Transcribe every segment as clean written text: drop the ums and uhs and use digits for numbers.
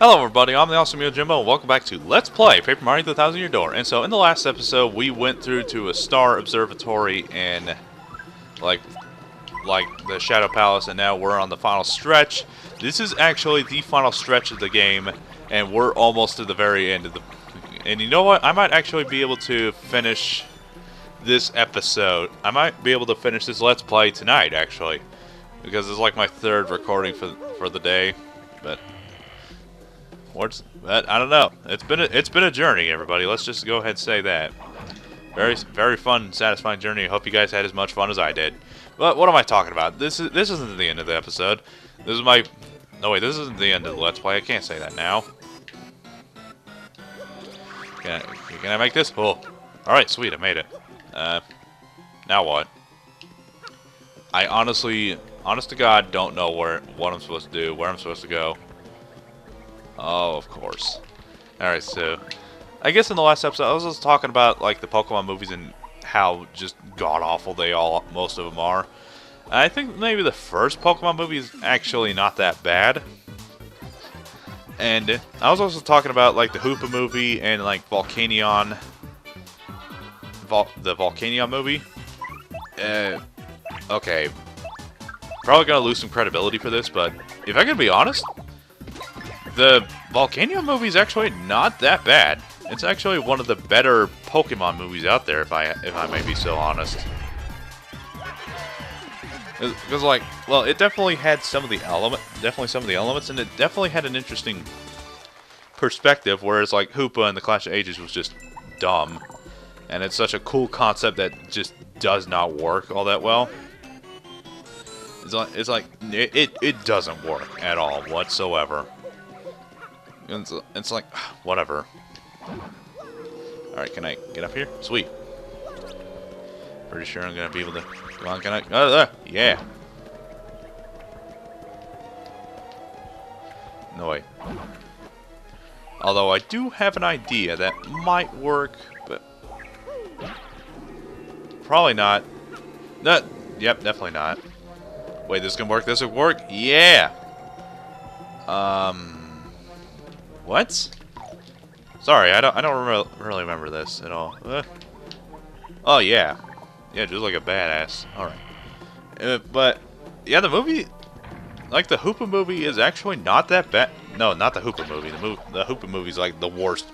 Hello everybody, I'm the Awesome Yojimbo, and welcome back to Let's Play Paper Mario The Thousand Year Door. And so in the last episode, we went through to a star observatory in, like the Shadow Palace, and now we're on the final stretch. This is actually the final stretch of the game, and we're almost to the very end of the... And you know what? I might actually be able to finish this episode. I might be able to finish this Let's Play tonight, actually. Because it's like my third recording for the day, but... I don't know. It's been a journey, everybody. Let's just go ahead and say that. Very fun, satisfying journey. I hope you guys had as much fun as I did. But what am I talking about? This isn't the end of the episode. This is my... No wait, this isn't the end of the Let's Play. I can't say that now. Can I make this? Oh, all right, sweet. I made it. Now what? I honest to God, don't know what I'm supposed to do. Where I'm supposed to go. Oh, of course. Alright, so... I guess in the last episode, I was just talking about, like, the Pokemon movies and how just god-awful most of them are. And I think maybe the first Pokemon movie is actually not that bad. And I was also talking about, like, the Hoopa movie and, like, Volcanion... the Volcanion movie. Okay. Probably gonna lose some credibility for this, but if I can be honest... The Volcanion movie is actually not that bad. It's actually one of the better Pokemon movies out there, if I may be so honest. Because, like, well, it definitely had some of the elements, and it definitely had an interesting perspective. Whereas, like, Hoopa and the Clash of Ages was just dumb, and it's such a cool concept that just does not work all that well. It doesn't work at all whatsoever. It's like, whatever. Alright, can I get up here? Sweet. Pretty sure I'm gonna be able to... Come on, can I... yeah. No way. Although I do have an idea that might work, but... Probably not. Yep, definitely not. Wait, this can work? This will work? Yeah! What? Sorry, I don't really remember this at all. Oh yeah, just like a badass. All right, but yeah, the movie, like the Hoopa movie, is actually not that bad. No, not the Hoopa movie. The Hoopa movie is like the worst,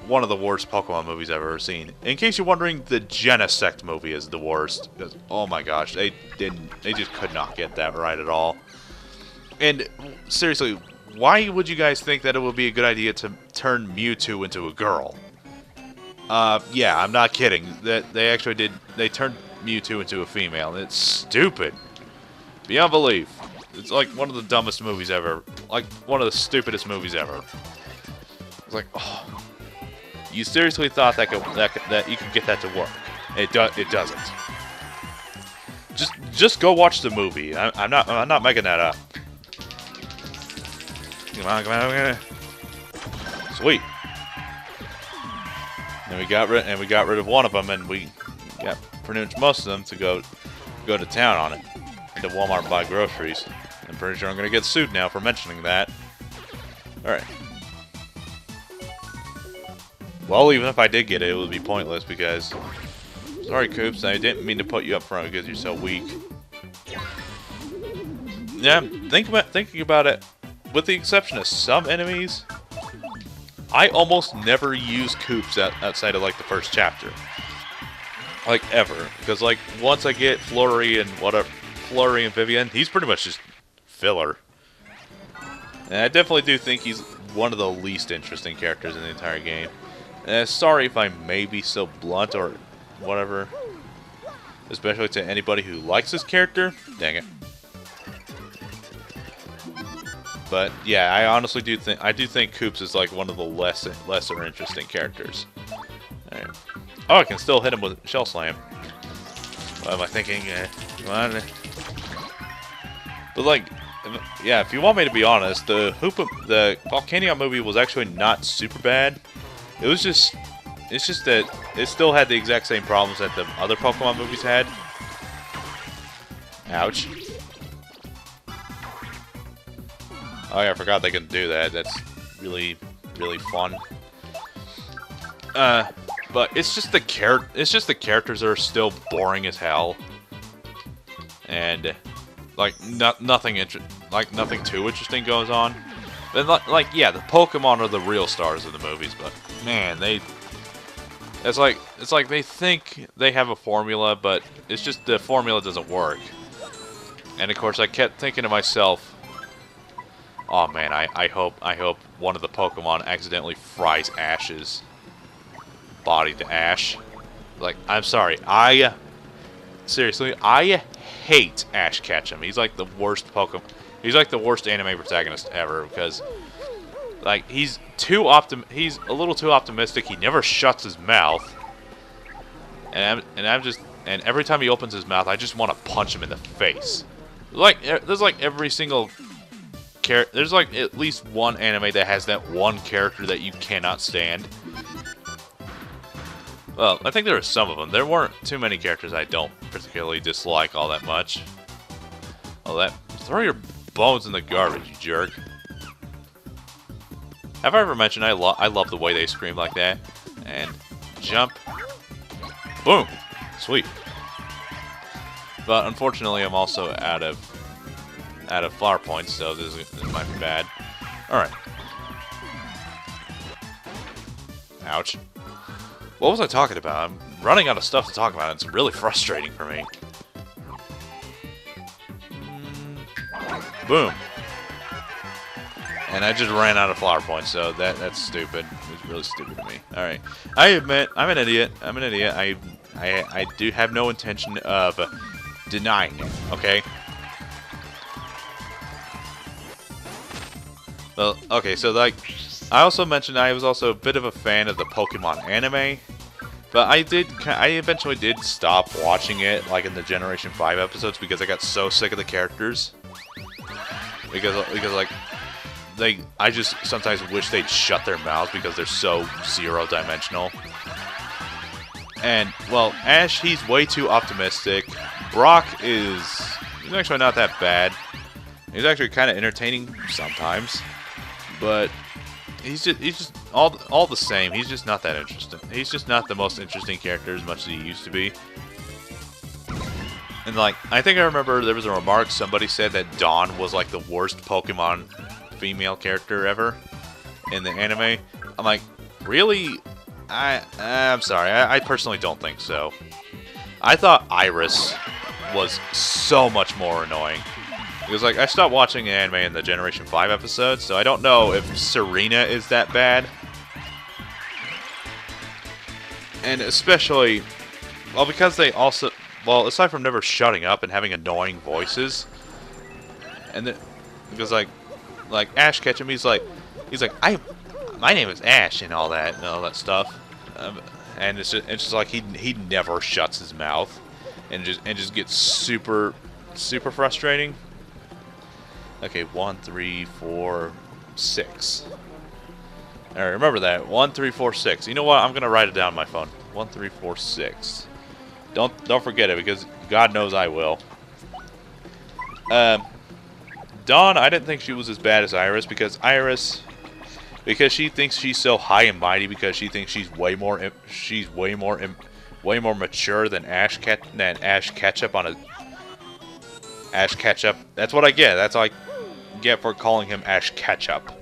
one of the worst Pokemon movies I've ever seen. In case you're wondering, the Genesect movie is the worst. Because, oh my gosh, they just could not get that right at all. And seriously. Why would you guys think that it would be a good idea to turn Mewtwo into a girl? Yeah, I'm not kidding. That they actually did. They turned Mewtwo into a female. It's stupid. Beyond belief. It's like one of the dumbest movies ever. Like one of the stupidest movies ever. It's like, oh, you seriously thought that you could get that to work? It doesn't. Just go watch the movie. I'm not making that up. Come on. Sweet. And we got rid of one of them, and we got pretty much most of them to go to town on it. To Walmart and buy groceries. I'm pretty sure I'm gonna get sued now for mentioning that. Alright. Well, even if I did get it, it would be pointless because... Sorry, Koops, I didn't mean to put you up front because you're so weak. Yeah, thinking about it. With the exception of some enemies, I almost never use Koops outside of, like, the first chapter. Like, ever. Because, like, once I get Flurry and Vivian, he's pretty much just filler. And I definitely do think he's one of the least interesting characters in the entire game. Sorry if I may be so blunt or whatever. Especially to anybody who likes this character. Dang it. But yeah, I honestly do think Koops is like one of the lesser interesting characters. All right. Oh, I can still hit him with Shell Slam. What am I thinking? Come on. But like, yeah, if you want me to be honest, the Volcanion movie was actually not super bad. It's just that it still had the exact same problems that the other Pokemon movies had. Ouch. Oh yeah, I forgot they can do that. That's really, really fun. But it's just the characters are still boring as hell, and like nothing too interesting goes on. But like yeah, the Pokemon are the real stars of the movies, but man, it's like they think they have a formula, but it's just the formula doesn't work. And of course, I kept thinking to myself, oh man, I hope one of the Pokemon accidentally fries Ash's body to ash. Like, I'm sorry, seriously, I hate Ash Ketchum. He's like the worst Pokemon. He's like the worst anime protagonist ever because, like, he's a little too optimistic. He never shuts his mouth, and every time he opens his mouth, I just want to punch him in the face. Like, there's like every single there's like at least one anime that has that one character that you cannot stand. Well, I think there are some of them. There weren't too many characters I don't particularly dislike all that much. Throw your bones in the garbage, you jerk. Have I ever mentioned I love the way they scream like that? And jump. Boom. Sweet. But unfortunately, I'm also out of flower points, so this might be bad. Alright. Ouch. What was I talking about? I'm running out of stuff to talk about. It's really frustrating for me. Boom. And I just ran out of flower points, so that's stupid. It was really stupid of me. Alright. I admit, I'm an idiot. I do have no intention of denying it, okay? Well, okay, so like, I also mentioned I was also a bit of a fan of the Pokemon anime, but I eventually did stop watching it, like in the Generation 5 episodes, because I got so sick of the characters. Because like, I just sometimes wish they'd shut their mouths because they're so zero-dimensional. And, well, Ash, he's way too optimistic. Brock he's actually not that bad. He's actually kind of entertaining sometimes. But he's just all the same. He's just not that interesting. He's just not the most interesting character as much as he used to be. And like, I think I remember there was a remark somebody said that Dawn was like the worst Pokemon female character ever in the anime. I'm like, really? I'm sorry. I personally don't think so. I thought Iris was so much more annoying. Because, like, I stopped watching anime in the Generation 5 episodes, so I don't know if Serena is that bad. And especially, well, because they also, well, aside from never shutting up and having annoying voices, and then, because, like Ash Ketchum, he's like, my name is Ash and all that stuff. And it's just like he never shuts his mouth, and just gets super frustrating. Okay, 1, 3, 4, 6. Alright, remember that. 1, 3, 4, 6. You know what? I'm gonna write it down on my phone. 1, 3, 4, 6. Don't forget it, because God knows I will. Dawn, I didn't think she was as bad as Iris, because she thinks she's so high and mighty, because she thinks she's way more mature than Ash Ketchup on a Ash Ketchup. That's what I get. That's what I get for calling him Ash Ketchup.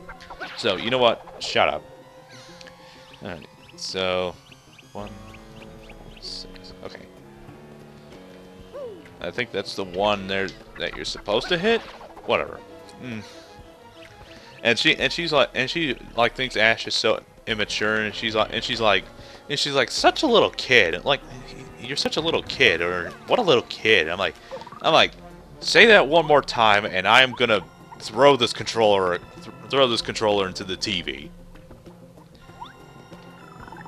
So, you know what? Shut up. Alright, so 1, 6. Okay. I think that's the one there that you're supposed to hit. Whatever. And she thinks Ash is so immature, and she's like such a little kid. Like, you're such a little kid, or what a little kid. I'm like, say that one more time, and I'm gonna throw this controller into the TV.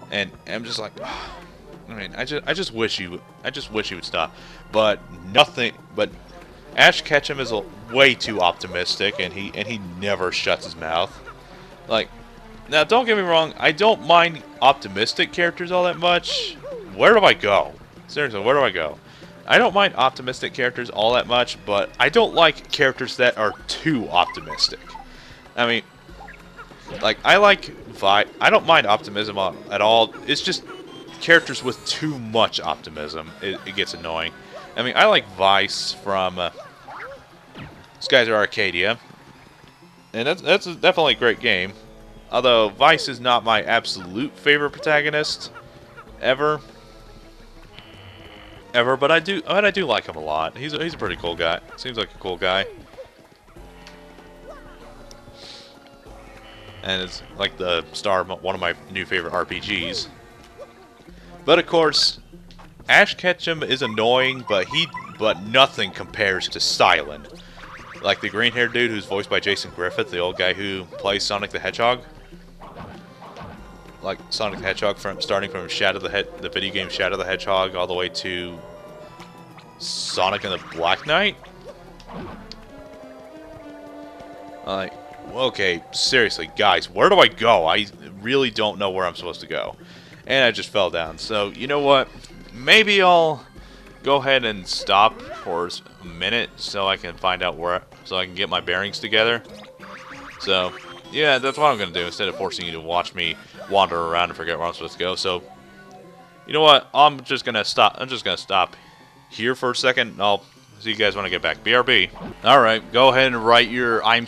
And I'm just like, I mean, I just wish you would stop. But nothing. But Ash Ketchum is way too optimistic, and he never shuts his mouth. Like, now don't get me wrong, I don't mind optimistic characters all that much. Where do I go? Seriously, where do I go? I don't mind optimistic characters all that much, but I don't like characters that are too optimistic. I mean, like, I don't mind optimism at all. It's just characters with too much optimism. It gets annoying. I mean, I like Vice from Skies of Arcadia. And that's definitely a great game. Although Vice is not my absolute favorite protagonist ever. But I do like him a lot. He's a pretty cool guy. Seems like a cool guy. And it's like the star of one of my new favorite RPGs. But of course, Ash Ketchum is annoying, but nothing compares to Stylen. Like the green-haired dude who's voiced by Jason Griffith, the old guy who plays Sonic the Hedgehog. Like Sonic the Hedgehog starting from the video game Shadow the Hedgehog all the way to Sonic and the Black Knight. Like, okay, seriously, guys, where do I go? I really don't know where I'm supposed to go. And I just fell down. So, you know what? Maybe I'll go ahead and stop for a minute so I can find out so I can get my bearings together. So, yeah, that's what I'm going to do instead of forcing you to watch me wander around and forget where I'm supposed to go. So, you know what? I'm just going to stop here for a second. I'll see you guys when I get back. BRB. Alright, go ahead and write your I'm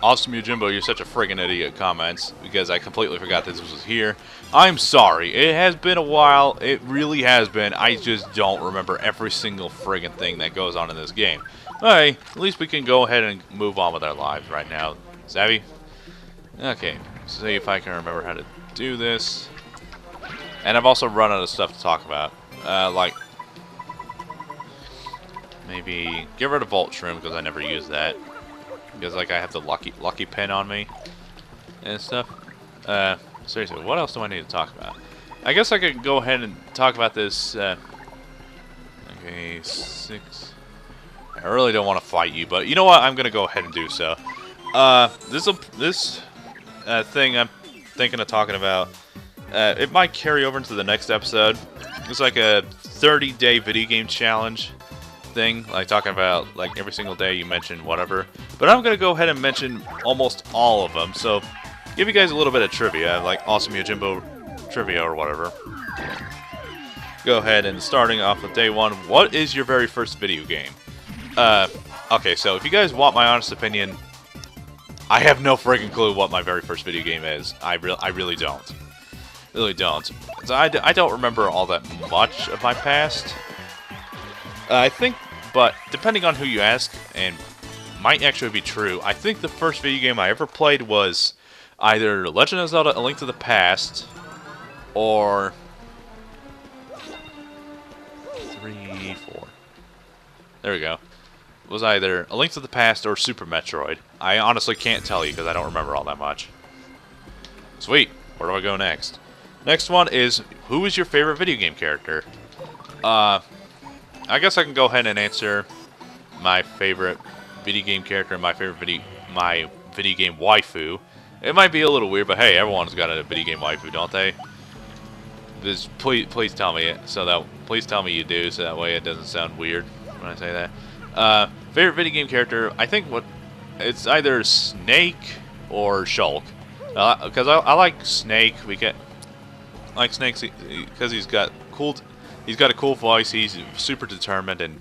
Awesome Yojimbo, you're such a friggin' idiot comments, because I completely forgot this was here. I'm sorry. It has been a while. It really has been. I just don't remember every single friggin' thing that goes on in this game. Alright, at least we can go ahead and move on with our lives right now. Savvy? Okay, see if I can remember how to do this. And I've also run out of stuff to talk about. Like, maybe get rid of Volt Shroom, because I never use that. Because, like, I have the lucky pin on me and stuff. Seriously, what else do I need to talk about? I guess I could go ahead and talk about this. Okay, 6. I really don't want to fight you, but you know what? I'm gonna go ahead and do so. This thing I'm thinking of talking about, it might carry over into the next episode. It's like a 30-day video game challenge thing, like talking about like every single day you mention whatever. But I'm gonna go ahead and mention almost all of them. So give you guys a little bit of trivia, like Awesome Yojimbo trivia or whatever. Go ahead and starting off with day 1. What is your very first video game? Okay, so if you guys want my honest opinion, I have no freaking clue what my very first video game is. I really don't. Really don't. So I don't remember all that much of my past. I think, but depending on who you ask, and might actually be true, I think the first video game I ever played was either Legend of Zelda: A Link to the Past, or 3, 4. There we go. It was either A Link to the Past or Super Metroid. I honestly can't tell you because I don't remember all that much. Sweet. Where do I go next? Next one is, who is your favorite video game character? I guess I can go ahead and answer my favorite video game character and my video game waifu. It might be a little weird, but hey, everyone's got a video game waifu, don't they? Just please tell me it. Please tell me you do, so that way it doesn't sound weird when I say that. Favorite video game character? I think it's either Snake or Shulk. Because I like Snake. I like Snake because he's got a cool voice. He's super determined, and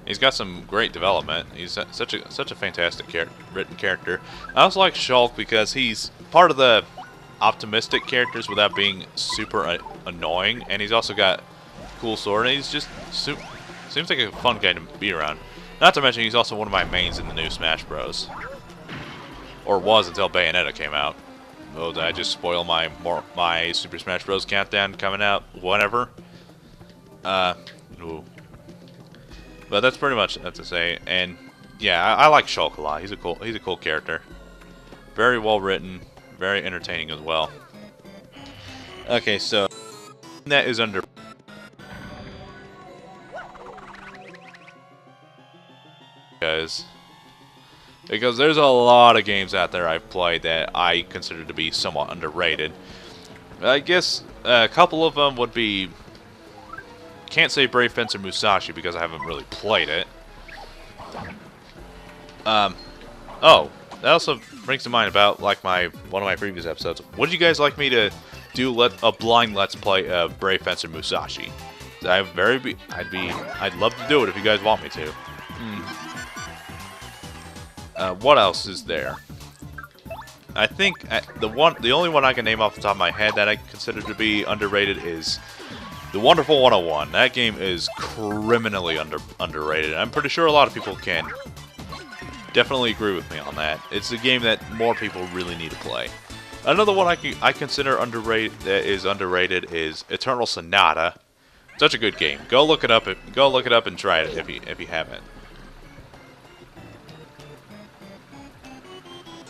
he's got some great development. He's such a fantastic written character. I also like Shulk because he's part of the optimistic characters without being super annoying, and he's also got a cool sword, and he's just seems like a fun guy to be around. Not to mention he's also one of my mains in the new Smash Bros. Or was until Bayonetta came out. Oh, did I just spoil my Super Smash Bros. Countdown coming out whenever? Ooh. But that's pretty much that to say. And yeah, I like Shulk a lot. He's a cool character. Very well written, very entertaining as well. Okay, so that is under guys. Because there's a lot of games out there I've played that I consider to be somewhat underrated. I guess a couple of them would be... Can't say Brave Fencer Musashi because I haven't really played it. Oh, that also brings to mind about like one of my previous episodes. Would you guys like me to do a blind let's play of Brave Fencer Musashi? I'd love to do it if you guys want me to. What else is there? I think the only one I can name off the top of my head that I consider to be underrated is The Wonderful 101. That game is criminally underrated. I'm pretty sure a lot of people can definitely agree with me on that. It's a game that more people really need to play. Another one I consider underrated is Eternal Sonata. Such a good game. Go look it up and try it if you haven't.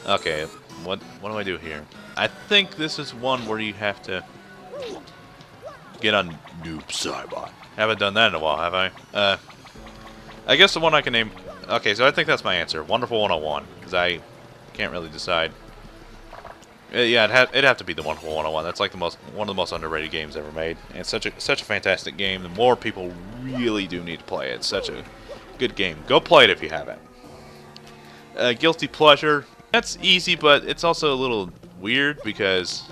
Okay, what do I do here? I think this is one where you have to get on Noob Saibot. Haven't done that in a while, have I? I guess the one I can name. Okay, so I think that's my answer. Wonderful 101, because I can't really decide. Yeah, it'd have to be the Wonderful 101. That's like one of the most underrated games ever made. And it's such a fantastic game. The more people really do need to play it. It's such a good game. Go play it if you haven't. Guilty Pleasure. That's easy, but it's also a little weird because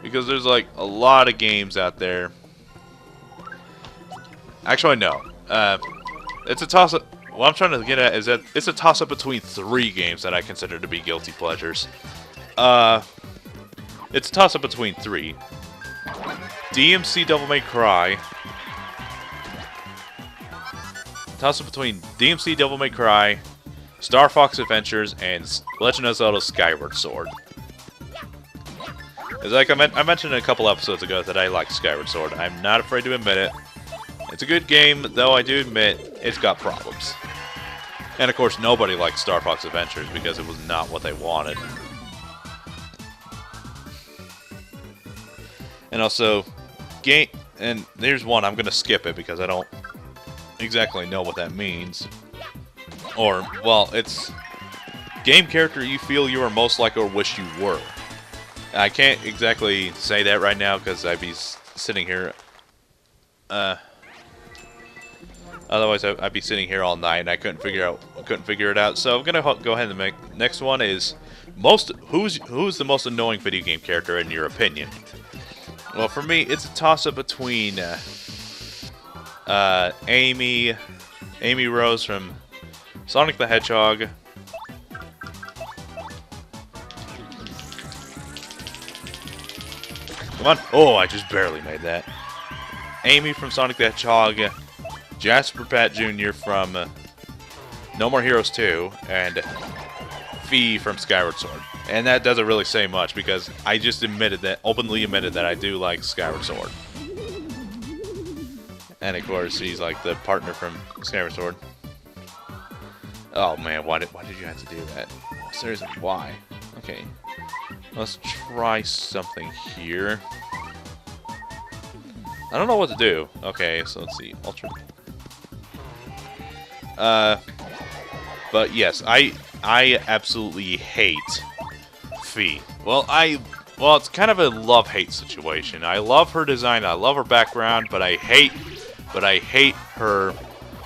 there's like a lot of games out there. Actually, no. It's a toss-up. What I'm trying to get at is that it's a toss-up between 3 games that I consider to be guilty pleasures. It's a toss-up between 3. DMC Devil May Cry. Toss-up between DMC Devil May Cry, Star Fox Adventures, and Legend of Zelda Skyward Sword. It's like I mentioned a couple episodes ago that I like Skyward Sword. I'm not afraid to admit it. It's a good game, though I do admit it's got problems. And of course, nobody liked Star Fox Adventures because it was not what they wanted. And also, and there's one, I'm going to skip it because I don't exactly know what that means. Or, well, it's game character you feel you are most like or wish you were. I can't exactly say that right now because I'd be sitting here. Otherwise, I'd be sitting here all night and I couldn't figure it out. So I'm gonna go ahead and make next one is who's the most annoying video game character in your opinion? Well, for me, it's a toss-up between Amy Rose from Sonic the Hedgehog. Come on. Oh, I just barely made that. Amy from Sonic the Hedgehog, Jasper Pat Jr. from No More Heroes 2, and Fi from Skyward Sword. And that doesn't really say much because I just openly admitted that I do like Skyward Sword. And of course, he's like the partner from Skyward Sword. Oh man, why did you have to do that? Seriously, why? Okay, let's try something here. I don't know what to do. Okay, so let's see, Ultra. But yes, I absolutely hate Fi. Well, it's kind of a love-hate situation. I love her design, I love her background, but I hate her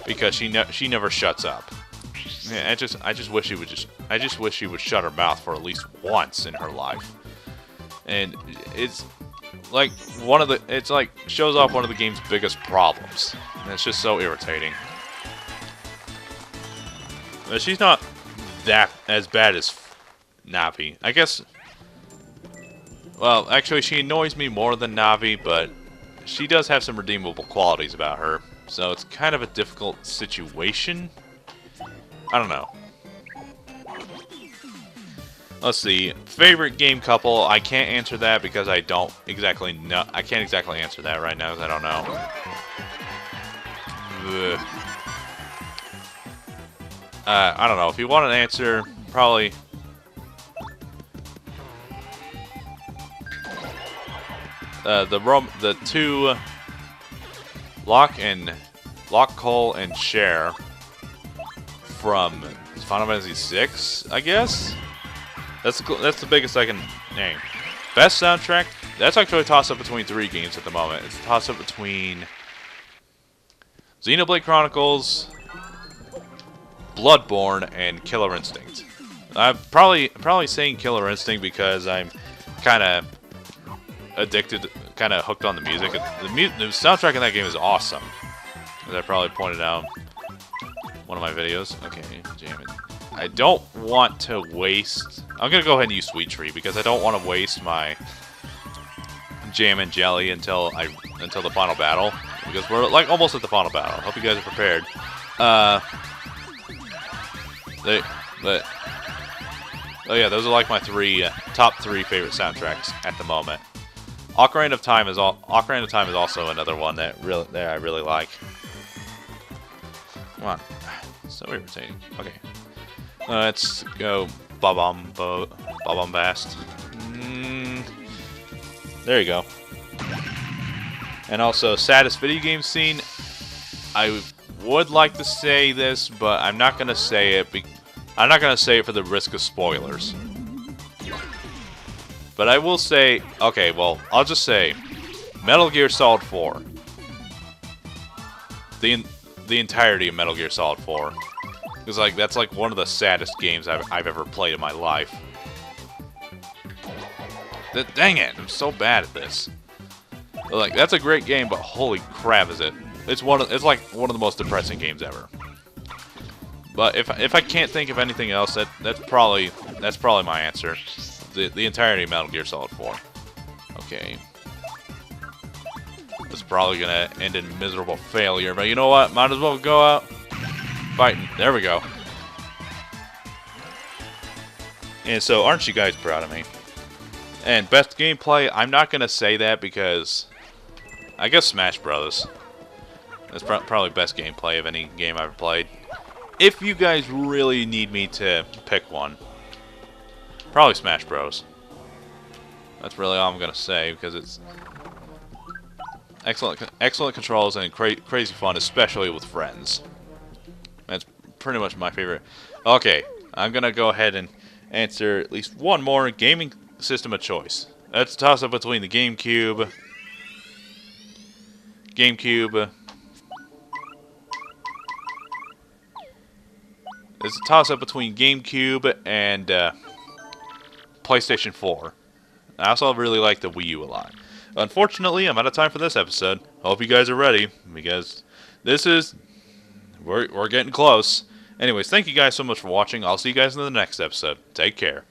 because she never shuts up. Yeah, I just wish she would shut her mouth for at least once in her life. And it's like shows off one of the game's biggest problems. And it's just so irritating. But she's not that as bad as Navi. I guess. Well, actually, she annoys me more than Navi, but she does have some redeemable qualities about her. So it's kind of a difficult situation. I don't know. Let's see. Favorite game couple? I can't answer that because I don't exactly know. I can't exactly answer that right now because I don't know. Ugh. I don't know. If you want an answer, probably. The two Locke, Cole, and Cher from Final Fantasy VI, I guess. That's the biggest I can name. Best soundtrack? That's actually a toss-up between 3 games at the moment. It's a toss-up between Xenoblade Chronicles, Bloodborne, and Killer Instinct. I'm probably saying Killer Instinct because I'm kind of addicted, kind of hooked on the music. The soundtrack in that game is awesome, as I probably pointed out in one of my videos. Okay, jam it. I don't want to waste... I'm going to go ahead and use Sweet Tree because I don't want to waste my jam and jelly until the final battle, because we're like almost at the final battle. Hope you guys are prepared. Oh yeah, those are like my top three favorite soundtracks at the moment. Ocarina of Time is also another one that I really like. Come on, so irritating. Okay, let's go Bob-omb-Bast. There you go. And also, saddest video game scene. I would like to say this, but I'm not gonna say it. I'm not gonna say it for the risk of spoilers. But I will say, okay, well, I'll just say, Metal Gear Solid 4. The entirety of Metal Gear Solid 4. Because like that's like one of the saddest games I've ever played in my life. Dang it, I'm so bad at this. Like, that's a great game, but holy crap, is it? It's like one of the most depressing games ever. But if I can't think of anything else, that's probably my answer. The entirety of Metal Gear Solid 4. Okay. It's probably gonna end in miserable failure, but you know what? Might as well go out fighting. There we go. And so, aren't you guys proud of me? And best gameplay, I'm not gonna say that because I guess Smash Bros. That's probably best gameplay of any game I've ever played. If you guys really need me to pick one, probably Smash Bros. That's really all I'm gonna say because it's excellent controls and crazy fun, especially with friends. That's pretty much my favorite. Okay, I'm gonna go ahead and answer at least one more gaming system of choice. That's a toss-up between the GameCube. It's a toss-up between GameCube and PlayStation 4. I also really like the Wii U a lot. Unfortunately, I'm out of time for this episode. Hope you guys are ready, because we're getting close. Anyways, thank you guys so much for watching. I'll see you guys in the next episode. Take care.